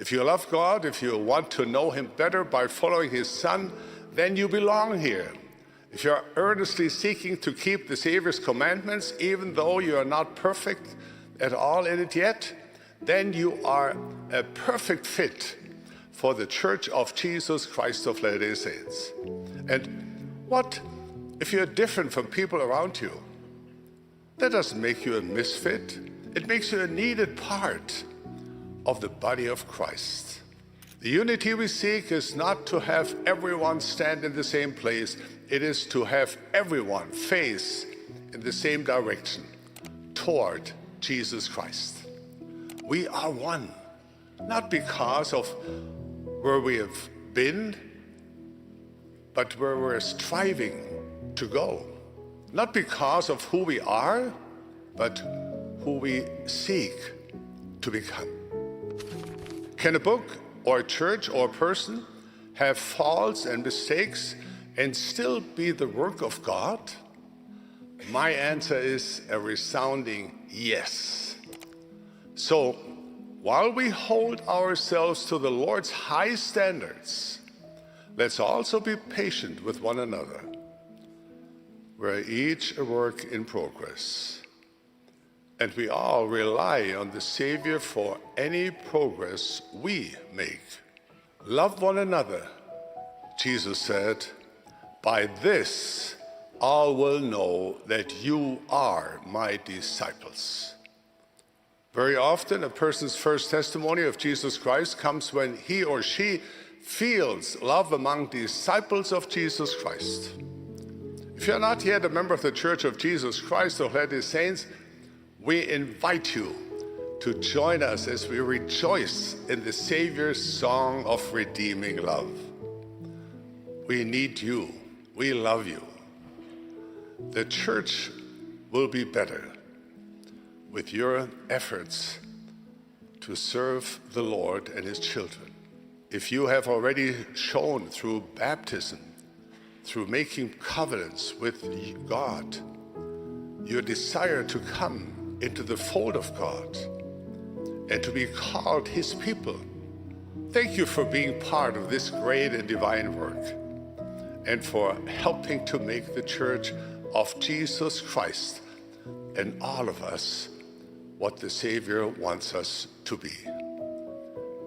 If you love God, if you want to know him better by following his Son, then you belong here. If you're earnestly seeking to keep the Savior's commandments, even though you are not perfect at all in it yet, then you are a perfect fit for the Church of Jesus Christ of Latter-day Saints. And what if you're different from people around you? That doesn't make you a misfit. It makes you a needed part of the body of Christ. The unity we seek is not to have everyone stand in the same place. It is to have everyone face in the same direction, toward Jesus Christ. We are one, not because of where we have been, but where we're striving to go. Not because of who we are, but who we seek to become. Can a book or a church or a person have faults and mistakes and still be the work of God? My answer is a resounding yes. So, while we hold ourselves to the Lord's high standards, let's also be patient with one another. We're each a work in progress, and we all rely on the Savior for any progress we make. Love one another, Jesus said, by this all will know that you are my disciples. Very often, a person's first testimony of Jesus Christ comes when he or she feels love among disciples of Jesus Christ. If you're not yet a member of the Church of Jesus Christ of Latter-day Saints, we invite you to join us as we rejoice in the Savior's song of redeeming love. We need you. We love you. The church will be better with your efforts to serve the Lord and his children. If you have already shown through baptism, through making covenants with God, your desire to come into the fold of God and to be called his people, thank you for being part of this great and divine work and for helping to make the Church of Jesus Christ and all of us what the Savior wants us to be.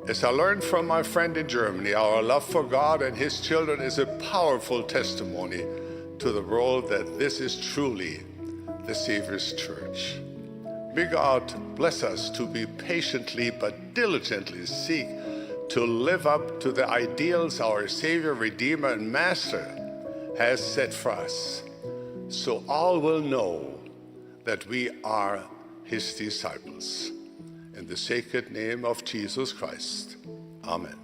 As I learned from my friend in Germany, our love for God and his children is a powerful testimony to the world that this is truly the Savior's church. May God bless us to be patiently but diligently seek to live up to the ideals our Savior, Redeemer, and Master has set for us, so all will know that we are his disciples. In the sacred name of Jesus Christ, amen.